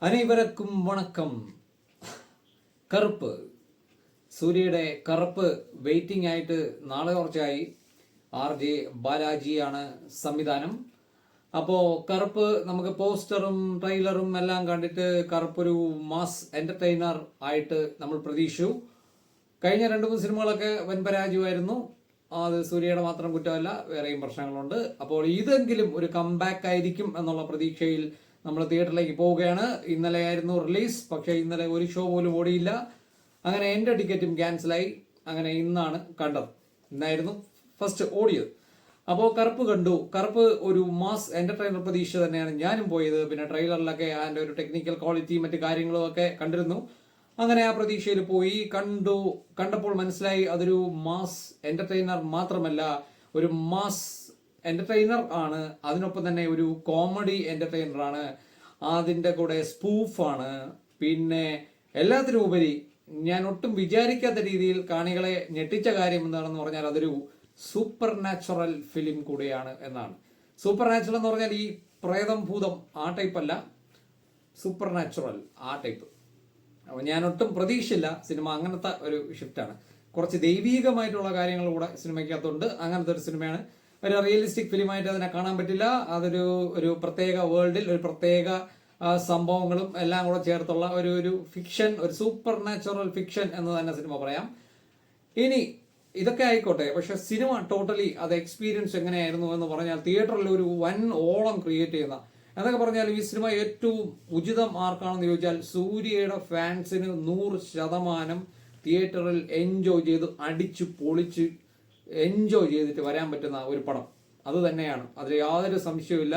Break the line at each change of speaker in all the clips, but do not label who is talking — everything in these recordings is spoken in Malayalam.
அனைவருக்கும் வணக்கம். കറുപ്പ് സൂര്യയുടെ കറുപ്പ് വെയിറ്റിംഗ് ആയിട്ട് നാളെ കുറച്ചായി. RJ ബാലാജിയാണ് സംവിധാനം. അപ്പോൾ കറുപ്പ് നമുക്ക് പോസ്റ്ററും ട്രെയിലറും എല്ലാം കണ്ടിട്ട് കറുപ്പൊരു മാസ് എന്റർടൈനർ ആയിട്ട് നമ്മൾ പ്രതീക്ഷിച്ചു. കഴിഞ്ഞ 2-3 സിനിമകളൊക്കെ വൻ പരാജയമായിരുന്നു. അത് സൂര്യയുടെ മാത്രം കുറ്റമല്ല, വേറെയും പ്രശ്നങ്ങളുണ്ട്. അപ്പോൾ ഇതെങ്കിലും ഒരു കംബാക്ക് ആയിരിക്കും എന്നുള്ള പ്രതീക്ഷയിൽ നമ്മൾ തിയേറ്ററിലേക്ക് പോവുകയാണ്. ഇന്നലെ ആയിരുന്നു റിലീസ്, പക്ഷേ ഇന്നലെ ഒരു ഷോ പോലും ഓടിയില്ല. അങ്ങനെ എൻ്റെ ടിക്കറ്റും ക്യാൻസലായി. അങ്ങനെ ഇന്നാണ് കണ്ടത്. ഇന്നായിരുന്നു ഫസ്റ്റ് ഓടിയത്. അപ്പോൾ കറുപ്പ് കണ്ടു. കറുപ്പ് ഒരു മാസ് എന്റർടൈനർ പ്രതീക്ഷ തന്നെയാണ് ഞാനും പോയത്. പിന്നെ ട്രെയിലറിലൊക്കെ അതിൻ്റെ ഒരു ടെക്നിക്കൽ ക്വാളിറ്റി മറ്റു കാര്യങ്ങളും ഒക്കെ കണ്ടിരുന്നു. അങ്ങനെ ആ പ്രതീക്ഷയിൽ പോയി കണ്ടപ്പോൾ മനസ്സിലായി അതൊരു മാസ് എന്റർടൈനർ മാത്രമല്ല, ഒരു മാസ് എന്റർടൈനർ ആണ്. അതിനൊപ്പം തന്നെ ഒരു കോമഡി എന്റർടൈനർ ആണ്. അതിൻ്റെ കൂടെ സ്പൂഫാണ്. പിന്നെ എല്ലാത്തിനും ഉപരി ഞാൻ ഒട്ടും വിചാരിക്കാത്ത രീതിയിൽ കാണികളെ ഞെട്ടിച്ച കാര്യം എന്താണെന്ന് പറഞ്ഞാൽ അതൊരു സൂപ്പർ നാച്ചുറൽ ഫിലിം കൂടിയാണ് എന്നാണ്. സൂപ്പർ നാച്ചുറൽ എന്ന് പറഞ്ഞാൽ ഈ പ്രേതം ഭൂതം ആ ടൈപ്പ് അല്ല, സൂപ്പർ നാച്ചുറൽ ആ ടൈപ്പ്. അപ്പോൾ ഞാൻ ഒട്ടും പ്രതീക്ഷയില്ല സിനിമ അങ്ങനത്തെ ഒരു ഷിഫ്റ്റാണ്. കുറച്ച് ദൈവീകമായിട്ടുള്ള കാര്യങ്ങൾ കൂടെ സിനിമയ്ക്കകത്തുണ്ട്. അങ്ങനത്തെ ഒരു സിനിമയാണ്. ഒരു റിയലിസ്റ്റിക് ഫിലിമായിട്ട് അതിനെ കാണാൻ പറ്റില്ല. ഒരു പ്രത്യേക വേൾഡിൽ ഒരു പ്രത്യേക സംഭവങ്ങളും എല്ലാം കൂടെ ചേർത്തുള്ള ഒരു ഫിക്ഷൻ, ഒരു സൂപ്പർ നാച്ചുറൽ ഫിക്ഷൻ എന്ന് തന്നെ സിനിമ പറയാം. ഇനി ഇതൊക്കെ ആയിക്കോട്ടെ, പക്ഷെ സിനിമ ടോട്ടലി അത് എക്സ്പീരിയൻസ് എങ്ങനെയായിരുന്നു എന്ന് പറഞ്ഞാൽ തിയേറ്ററിൽ ഒരു വൻ ഓളം ക്രിയേറ്റ് ചെയ്യുന്ന എന്നൊക്കെ പറഞ്ഞാൽ ഈ സിനിമ ഏറ്റവും ഉചിതം ആർക്കാണെന്ന് ചോദിച്ചാൽ സൂര്യയുടെ ഫാൻസിന് 100% തിയേറ്ററിൽ എൻജോയ് ചെയ്ത് അടിച്ചു പൊളിച്ച് എൻജോയ് ചെയ്തിട്ട് വരാൻ പറ്റുന്ന ഒരു പടം അത് തന്നെയാണ്. അതിൽ യാതൊരു സംശയവുമില്ല.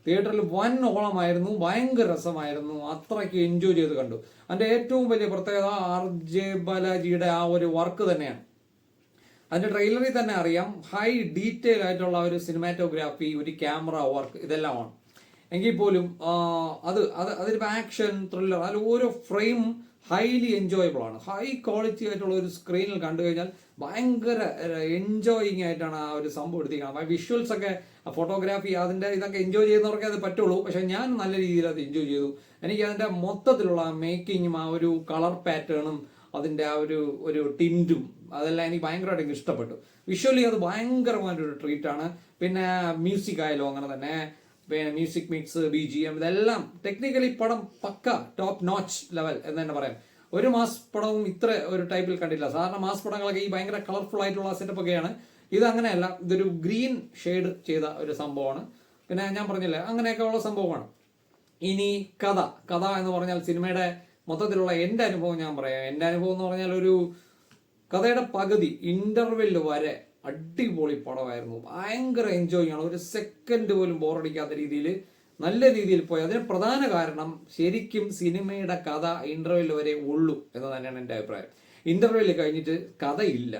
തിയേറ്ററിൽ വൻ ഓളമായിരുന്നു, ഭയങ്കര രസമായിരുന്നു, അത്രയ്ക്ക് എൻജോയ് ചെയ്ത് കണ്ടു. അതിൻ്റെ ഏറ്റവും വലിയ പ്രത്യേകത RJ ബാലാജിയുടെ ആ ഒരു വർക്ക് തന്നെയാണ്. അതിൻ്റെ ട്രെയിലറിൽ തന്നെ അറിയാം, ഹൈ ഡീറ്റെയിൽ ആയിട്ടുള്ള ഒരു സിനിമാറ്റോഗ്രാഫി, ഒരു ക്യാമറ വർക്ക്, ഇതെല്ലാമാണ്. എങ്കിൽ പോലും അതിലിപ്പോൾ ആക്ഷൻ ത്രില്ലർ അതിൽ ഓരോ ഫ്രെയിമും ഹൈലി എൻജോയബിൾ ആണ്. ഹൈ ക്വാളിറ്റി ആയിട്ടുള്ള ഒരു സ്ക്രീനിൽ കണ്ടു കഴിഞ്ഞാൽ ഭയങ്കര എൻജോയിങ് ആയിട്ടാണ് ആ ഒരു സംഭവം എടുത്തിരിക്കുന്നത്. വിഷ്വൽസ് ഒക്കെ, ഫോട്ടോഗ്രാഫി, അതിൻ്റെ ഇതൊക്കെ എൻജോയ് ചെയ്യുന്നവർക്കേ അത് പറ്റുള്ളൂ. പക്ഷെ ഞാൻ നല്ല രീതിയിൽ അത് എൻജോയ് ചെയ്തു. എനിക്ക് അതിൻ്റെ മൊത്തത്തിലുള്ള മേക്കിങ്ങും ആ ഒരു കളർ പാറ്റേണും അതിൻ്റെ ആ ഒരു ടിൻറ്റും അതെല്ലാം എനിക്ക് ഭയങ്കരമായിട്ട് ഇഷ്ടപ്പെട്ടു. വിഷ്വലി അത് ഭയങ്കരമായിട്ടൊരു ട്രീറ്റാണ്. പിന്നെ മ്യൂസിക് ആയാലും അങ്ങനെ തന്നെ. പിന്നെ മ്യൂസിക് മിക്സ്, BGM, ഇതെല്ലാം ടെക്നിക്കലി പടം പക്ക ടോപ്പ് നോച്ച് ലെവൽ എന്ന് തന്നെ പറയാം. ഒരു മാസ് പടവും ഇത്ര ഒരു ടൈപ്പിൽ കണ്ടില്ല. സാധാരണ മാസ് പടങ്ങളൊക്കെ ഈ ഭയങ്കര കളർഫുൾ ആയിട്ടുള്ള സെറ്റപ്പ് ഒക്കെയാണ്. ഇത് അങ്ങനെയല്ല, ഇതൊരു ഗ്രീൻ ഷെയ്ഡ് ചെയ്ത ഒരു സംഭവമാണ്. പിന്നെ ഞാൻ പറഞ്ഞില്ലേ, അങ്ങനെയൊക്കെ ഉള്ള സംഭവമാണ്. ഇനി കഥ എന്ന് പറഞ്ഞാൽ സിനിമയുടെ മൊത്തത്തിലുള്ള എൻ്റെ അനുഭവം ഞാൻ പറയാം. എൻ്റെ അനുഭവം എന്ന് പറഞ്ഞാൽ ഒരു കഥയുടെ പകുതി ഇന്റർവെല് വരെ അടിപൊളി പടമായിരുന്നു. ഭയങ്കര എൻജോയ് ആണ്. ഒരു സെക്കൻഡ് പോലും ബോറടിക്കാത്ത രീതിയിൽ നല്ല രീതിയിൽ പോയി. അതിന് പ്രധാന കാരണം ശരിക്കും സിനിമയുടെ കഥ ഇന്റർവെല് വരെ ഉള്ളൂ എന്ന് തന്നെയാണ് എൻ്റെ അഭിപ്രായം. ഇന്റർവെല് കഴിഞ്ഞിട്ട് കഥയില്ല,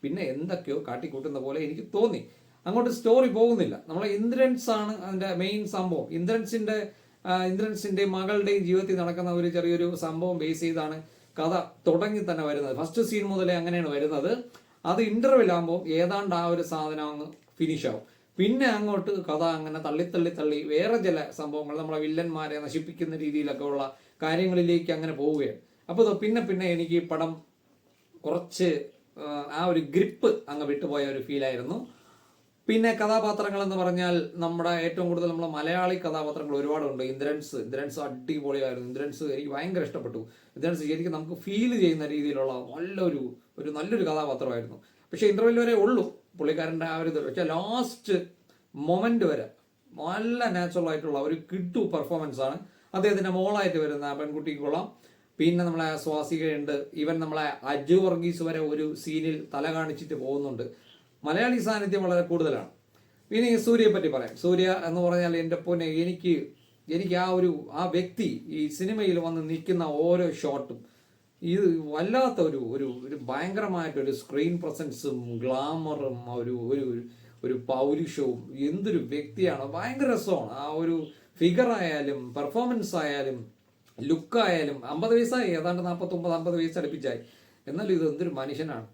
പിന്നെ എന്തൊക്കെയോ കാട്ടിക്കൂട്ടുന്ന പോലെ എനിക്ക് തോന്നി. അങ്ങോട്ട് സ്റ്റോറി പോകുന്നില്ല. നമ്മളെ ഇന്ദ്രൻസ് ആണ് അതിൻ്റെ മെയിൻ സംഭവം. ഇന്ദ്രൻസിന്റെ മകളുടെയും ജീവിതത്തിൽ നടക്കുന്ന ഒരു ചെറിയൊരു സംഭവം ബേസ് ചെയ്താണ് കഥ തുടങ്ങി തന്നെ വരുന്നത്. ഫസ്റ്റ് സീൻ മുതലേ അങ്ങനെയാണ് വരുന്നത്. അത് ഇന്റർവെൽ ആകുമ്പോൾ ഏതാണ്ട് ആ ഒരു സാധനം അങ്ങ് ഫിനിഷ് ആവും. പിന്നെ അങ്ങോട്ട് കഥ അങ്ങനെ തള്ളി വേറെ ചില സംഭവങ്ങൾ, നമ്മളെ വില്ലന്മാരെ നശിപ്പിക്കുന്ന രീതിയിലൊക്കെ ഉള്ള കാര്യങ്ങളിലേക്ക് അങ്ങനെ പോവുകയാണ്. അപ്പോൾ പിന്നെ എനിക്ക് പടം കുറച്ച് ആ ഒരു ഗ്രിപ്പ് അങ്ങ് വിട്ടുപോയ ഒരു ഫീലായിരുന്നു. പിന്നെ കഥാപാത്രങ്ങൾ എന്ന് പറഞ്ഞാൽ നമ്മുടെ ഏറ്റവും കൂടുതൽ നമ്മളെ മലയാളി കഥാപാത്രങ്ങൾ ഒരുപാടുണ്ട്. ഇന്ദ്രൻസ് അടിപൊളിയായിരുന്നു. ഇന്ദ്രൻസ് എനിക്ക് ഭയങ്കര ഇഷ്ടപ്പെട്ടു. ഇന്ദ്രൻസ് ശരിക്കും നമുക്ക് ഫീൽ ചെയ്യുന്ന രീതിയിലുള്ള നല്ലൊരു കഥാപാത്രമായിരുന്നു. പക്ഷെ ഇന്റർവെൽ വരെ ഉള്ളൂ പുള്ളിക്കാരൻ്റെ ആ ഒരു ഇത്. പക്ഷെ ലാസ്റ്റ് മൊമെന്റ് വരെ നല്ല നാച്ചുറൽ ആയിട്ടുള്ള ഒരു കിട്ടു പെർഫോമൻസ് ആണ്. അദ്ദേഹത്തിന്റെ മോളായിട്ട് വരുന്ന പെൺകുട്ടിക്ക് കൊള്ളാം. പിന്നെ നമ്മളെ സ്വാസികയുണ്ട്. ഈവൻ നമ്മളെ അജു വർഗീസ് വരെ ഒരു സീനിൽ തല കാണിച്ചിട്ട് പോകുന്നുണ്ട്. മലയാളി സാന്നിധ്യം വളരെ കൂടുതലാണ്. ഇനി സൂര്യയെ പറ്റി പറയാം. സൂര്യ എന്ന് പറഞ്ഞാൽ എൻ്റെ പൊന്നെ, എനിക്ക് ആ വ്യക്തി ഈ സിനിമയിൽ വന്ന് നിൽക്കുന്ന ഓരോ ഷോട്ടും ഇത് വല്ലാത്ത ഒരു ഭയങ്കരമായിട്ടൊരു സ്ക്രീൻ പ്രസൻസും ഗ്ലാമറും ഒരു പൗരുഷവും, എന്തൊരു വ്യക്തിയാണ്. ഭയങ്കര രസമാണ്. ആ ഒരു ഫിഗർ ആയാലും പെർഫോമൻസ് ആയാലും ലുക്കായാലും. 50 വയസ്സായി, ഏതാണ്ട് 49-50 വയസ്സ് അടുപ്പിച്ചായി. എന്നാലും ഇത് എന്തൊരു മനുഷ്യനാണ്.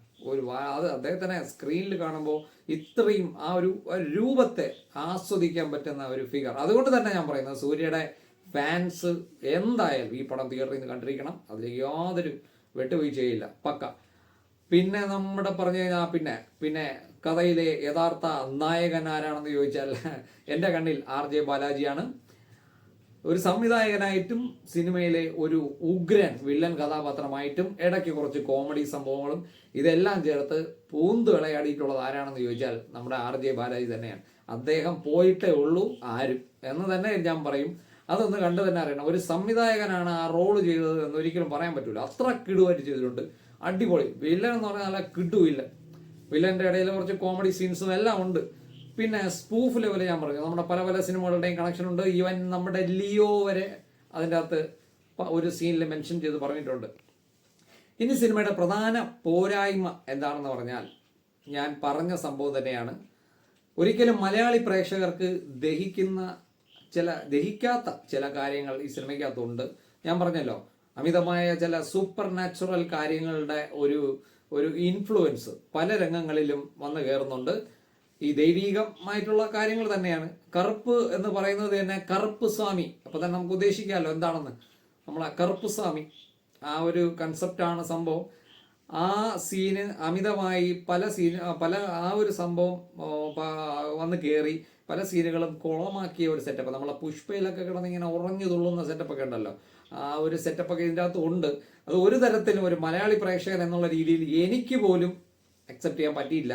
അത് അദ്ദേഹത്തിനെ സ്ക്രീനിൽ കാണുമ്പോൾ ഇത്രയും ആ ഒരു രൂപത്തെ ആസ്വദിക്കാൻ പറ്റുന്ന ഒരു ഫിഗർ. അതുകൊണ്ട് തന്നെ ഞാൻ പറയുന്നത് സൂര്യയുടെ ഫാൻസ് എന്തായാലും ഈ പടം തിയേറ്ററിൽ നിന്ന് കണ്ടിരിക്കണം. അതിൽ യാതൊരു വിട്ടുവീഴ്ചയില്ല, പക്ക. പിന്നെ നമ്മുടെ പറഞ്ഞു കഴിഞ്ഞാൽ പിന്നെ കഥയിലെ യഥാർത്ഥ നായകൻ ആരാണെന്ന് ചോദിച്ചാൽ എൻ്റെ കണ്ണിൽ RJ ബാലാജിയാണ്. ഒരു സംവിധായകനായിട്ടും സിനിമയിലെ ഒരു ഉഗ്രൻ വില്ലൻ കഥാപാത്രമായിട്ടും ഇടയ്ക്ക് കുറച്ച് കോമഡി സംഭവങ്ങളും ഇതെല്ലാം ചേർത്ത് പൂന്ത് വിളയാടിയിട്ടുള്ളത് ആരാണെന്ന് ചോദിച്ചാൽ നമ്മുടെ RJ ബാലാജി തന്നെയാണ്. അദ്ദേഹം പോയിട്ടേ ഉള്ളൂ ആരും എന്ന് തന്നെ ഞാൻ പറയും. അതൊന്ന് കണ്ടു തന്നെ അറിയണം. ഒരു സംവിധായകനാണ് ആ റോള് ചെയ്തത് എന്ന് ഒരിക്കലും പറയാൻ പറ്റൂല. അത്ര കിടുവായിട്ട് ചെയ്തിട്ടുണ്ട്. അടിപൊളി വില്ലൻ എന്ന് പറഞ്ഞാൽ നല്ല കിടുവില്ലൻ. വില്ലന്റെ ഇടയിൽ കുറച്ച് കോമഡി സീൻസും എല്ലാം ഉണ്ട്. പിന്നെ സ്പൂഫ് ലെവൽ ഞാൻ പറഞ്ഞു, നമ്മുടെ പല സിനിമകളുടെയും കണക്ഷൻ ഉണ്ട്. ഈവൻ നമ്മുടെ ലിയോ വരെ അതിൻ്റെ അകത്ത് ഒരു സീനിൽ മെൻഷൻ ചെയ്ത് പറഞ്ഞിട്ടുണ്ട്. ഇനി സിനിമയുടെ പ്രധാന പോരായ്മ എന്താണെന്ന് പറഞ്ഞാൽ ഞാൻ പറഞ്ഞ സംഭവം തന്നെയാണ്. ഒരിക്കലും മലയാളി പ്രേക്ഷകർക്ക് ദഹിക്കാത്ത ചില കാര്യങ്ങൾ ഈ സിനിമയ്ക്കകത്തുണ്ട്. ഞാൻ പറഞ്ഞല്ലോ, അമിതമായ ചില സൂപ്പർ നാച്ചുറൽ കാര്യങ്ങളുടെ ഒരു ഇൻഫ്ലുവൻസ് പല രംഗങ്ങളിലും വന്നു കയറുന്നുണ്ട്. ഈ ദൈവീകമായിട്ടുള്ള കാര്യങ്ങൾ തന്നെയാണ്. കറുപ്പ് എന്ന് പറയുന്നത് തന്നെ കറുപ്പ് സ്വാമി. അപ്പൊ തന്നെ നമുക്ക് ഉദ്ദേശിക്കാമല്ലോ എന്താണെന്ന്. നമ്മളെ കറുപ്പ് സ്വാമി ആ ഒരു കൺസെപ്റ്റാണ് സംഭവം. ആ സീന് അമിതമായി ആ ഒരു സംഭവം വന്ന് കയറി പല സീനുകളും കുളമാക്കിയ ഒരു സെറ്റപ്പ്. നമ്മളെ പുഷ്പയിലൊക്കെ കിടന്ന് ഇങ്ങനെ ഉറഞ്ഞു തുള്ളുന്ന സെറ്റപ്പൊക്കെ ഉണ്ടല്ലോ, ആ ഒരു സെറ്റപ്പൊക്കെ ഇതിൻ്റെ അകത്ത് ഉണ്ട്. അത് ഒരു തരത്തിലും ഒരു മലയാളി പ്രേക്ഷകൻ എന്നുള്ള രീതിയിൽ എനിക്ക് പോലും അക്സെപ്റ്റ് ചെയ്യാൻ പറ്റിയില്ല.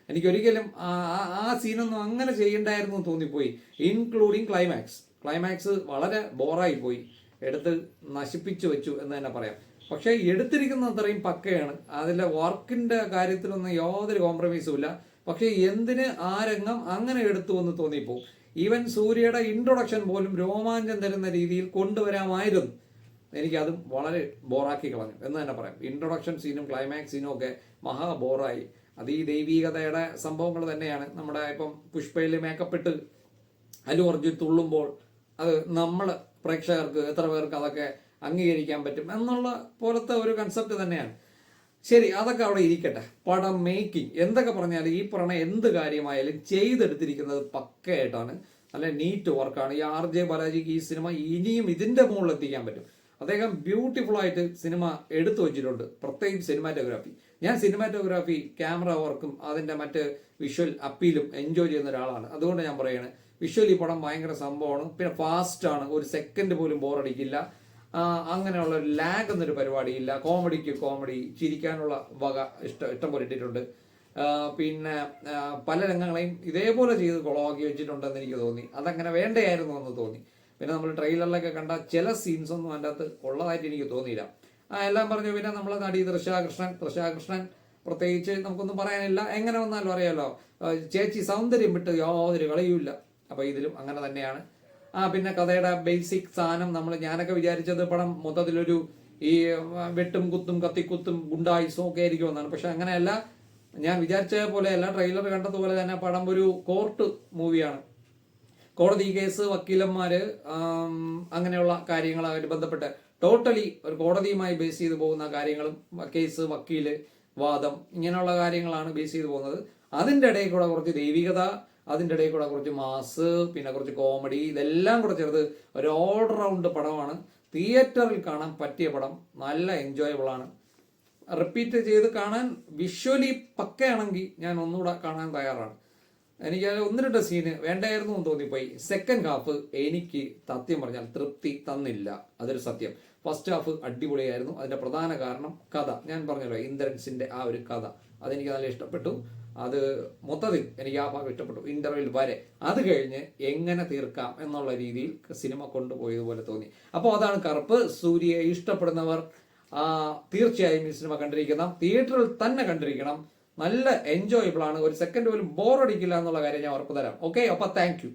എനിക്കൊരിക്കലും ആ സീനൊന്നും അങ്ങനെ ചെയ്യണ്ടായിരുന്നു എന്ന് തോന്നിപ്പോയി. ഇൻക്ലൂഡിങ് ക്ലൈമാക്സ് വളരെ ബോറായി പോയി, എടുത്ത് നശിപ്പിച്ചു വെച്ചു എന്ന് തന്നെ പറയാം. പക്ഷേ എടുത്തിരിക്കുന്ന അത്രയും പക്കയാണ്. അതിലെ വർക്കിന്റെ കാര്യത്തിലൊന്നും യാതൊരു കോംപ്രമൈസും ഇല്ല. പക്ഷേ എന്തിന് ആ രംഗം അങ്ങനെ എടുത്തു എന്ന് തോന്നിപ്പോ. ഈവൻ സൂര്യയുടെ ഇൻട്രൊഡക്ഷൻ പോലും രോമാഞ്ചം തരുന്ന രീതിയിൽ കൊണ്ടുവരാമായിരുന്നു. എനിക്കതും വളരെ ബോറാക്കി കളഞ്ഞു എന്ന് തന്നെ പറയാം. ഇൻട്രൊഡക്ഷൻ സീനും ക്ലൈമാക്സ് സീനും ഒക്കെ മഹാ ബോറായി. അത് ഈ ദൈവീകതയുടെ സംഭവങ്ങൾ തന്നെയാണ്. നമ്മുടെ ഇപ്പം പുഷ്പയിൽ മേക്കപ്പ് ഇട്ട് അല്ലു അർജുൻ തുള്ളുമ്പോൾ അത് നമ്മൾ പ്രേക്ഷകർക്ക് എത്ര പേർക്ക് അതൊക്കെ അംഗീകരിക്കാൻ പറ്റും എന്നുള്ള പോലത്തെ ഒരു കൺസെപ്റ്റ് തന്നെയാണ്. ശരി, അതൊക്കെ അവിടെ ഇരിക്കട്ടെ. പടം മേക്കിംഗ് എന്തൊക്കെ പറഞ്ഞാലും ഈ പറഞ്ഞ എന്ത് കാര്യമായാലും ചെയ്തെടുത്തിരിക്കുന്നത് പക്കയായിട്ടാണ്. നല്ല നീറ്റ് വർക്കാണ്. ഈ RJ ബാലാജിക്ക് ഈ സിനിമ ഇനിയും ഇതിന്റെ മുകളിൽ എത്തിക്കാൻ പറ്റും. അദ്ദേഹം ബ്യൂട്ടിഫുൾ ആയിട്ട് സിനിമ എടുത്തു വെച്ചിട്ടുണ്ട്. പ്രത്യേകിച്ച് സിനിമാറ്റോഗ്രാഫി. ഞാൻ സിനിമാറ്റോഗ്രാഫി, ക്യാമറ വർക്കും അതിന്റെ മറ്റ് വിഷ്വൽ അപ്പീലും എൻജോയ് ചെയ്യുന്ന ഒരാളാണ്. അതുകൊണ്ട് ഞാൻ പറയുകയാണ്, വിഷ്വലി പടം ഭയങ്കര സംഭവമാണ്. പിന്നെ ഫാസ്റ്റ് ആണ്, ഒരു സെക്കൻഡ് പോലും ബോറടിക്കില്ല. അങ്ങനെയുള്ള ഒരു ലാഗ് എന്നൊരു പരിപാടിയില്ല. കോമഡിക്ക് കോമഡി, ചിരിക്കാനുള്ള വക ഇഷ്ടം പോലെ ഇട്ടിട്ടുണ്ട്. പിന്നെ പല രംഗങ്ങളെയും ഇതേപോലെ ചെയ്ത് കുളമാക്കി വെച്ചിട്ടുണ്ടെന്ന് എനിക്ക് തോന്നി. അതങ്ങനെ വേണ്ടയായിരുന്നു എന്ന് തോന്നി. പിന്നെ നമ്മൾ ട്രെയിലറിലൊക്കെ കണ്ട ചില സീൻസ് ഒന്നും അതിൻ്റെ അകത്ത് ഉള്ളതായിട്ട് എനിക്ക് തോന്നിയില്ല. എല്ലാം പറഞ്ഞു. പിന്നെ നമ്മളെ നടി തൃഷാകൃഷ്ണൻ പ്രത്യേകിച്ച് നമുക്കൊന്നും പറയാനില്ല. എങ്ങനെ വന്നാലും അറിയാലോ, ചേച്ചി സൗന്ദര്യം വിട്ട് യാതൊരു കളിയുമില്ല. അപ്പൊ ഇതിലും അങ്ങനെ തന്നെയാണ്. പിന്നെ കഥയുടെ ബേസിക് സാധനം ഞാനൊക്കെ വിചാരിച്ചത് പടം മൊത്തത്തിലൊരു ഈ വെട്ടും കുത്തും കത്തിക്കുത്തും ഗുണ്ടായിസും ഒക്കെ ആയിരിക്കും എന്നാണ്. പക്ഷെ അങ്ങനെയല്ല. ഞാൻ വിചാരിച്ച പോലെയല്ല. ട്രെയിലർ കണ്ടതുപോലെ തന്നെ പടം ഒരു കോർട്ട് മൂവിയാണ്. കോടതി കേസ്, വക്കീലന്മാര്, അങ്ങനെയുള്ള കാര്യങ്ങളുമായിട്ട് ബന്ധപ്പെട്ട് ടോട്ടലി ഒരു കോടതിയുമായി ബേസ് ചെയ്ത് പോകുന്ന കാര്യങ്ങളും, കേസ്, വക്കീല്, വാദം, ഇങ്ങനെയുള്ള കാര്യങ്ങളാണ് ബേസ് ചെയ്ത് പോകുന്നത്. അതിൻ്റെ ഇടയിൽ കൂടെ കുറച്ച് ദൈവികത, അതിൻ്റെ ഇടയിൽ കൂടെ കുറച്ച് മാസ്, പിന്നെ കുറച്ച് കോമഡി, ഇതെല്ലാം കൂടെ ചേർത്ത് ഒരു ഓൾറൗണ്ട് പടമാണ്. തിയേറ്ററിൽ കാണാൻ പറ്റിയ പടം. നല്ല എൻജോയബിൾ ആണ്. റിപ്പീറ്റ് ചെയ്ത് കാണാൻ വിഷ്വലി പക്കയാണെങ്കിൽ ഞാൻ ഒന്നുകൂടെ കാണാൻ തയ്യാറാണ്. എനിക്ക് 1-2 സീന് വേണ്ടായിരുന്നു എന്ന് തോന്നിപ്പോയി. സെക്കൻഡ് ഹാഫ് എനിക്ക് സത്യം പറഞ്ഞാൽ തൃപ്തി തന്നില്ല, അതൊരു സത്യം. ഫസ്റ്റ് ഹാഫ് അടിപൊളിയായിരുന്നു. അതിന്റെ പ്രധാന കാരണം കഥ. ഞാൻ പറഞ്ഞല്ലോ, ഇന്ദ്രൻസിന്റെ ആ ഒരു കഥ അതെനിക്ക് നല്ല ഇഷ്ടപ്പെട്ടു. അത് മൊത്തത്തിൽ എനിക്ക് ആ ഭാഗം ഇഷ്ടപ്പെട്ടു, ഇന്റർവെൽ വരെ. അത് കഴിഞ്ഞ് എങ്ങനെ തീർക്കാം എന്നുള്ള രീതിയിൽ സിനിമ കൊണ്ടുപോയതുപോലെ തോന്നി. അപ്പോൾ അതാണ് കറുപ്പ്. സൂര്യയെ ഇഷ്ടപ്പെടുന്നവർ തീർച്ചയായും ഈ സിനിമ കണ്ടിരിക്കണം. തിയേറ്ററിൽ തന്നെ കണ്ടിരിക്കണം. നല്ല എൻജോയബിൾ ആണ്. ഒരു സെക്കൻഡ് പോലും ബോറടിക്കില്ല എന്നുള്ള കാര്യം ഞാൻ ഉറപ്പ് തരാം. ഓക്കെ, അപ്പൊ താങ്ക് യു.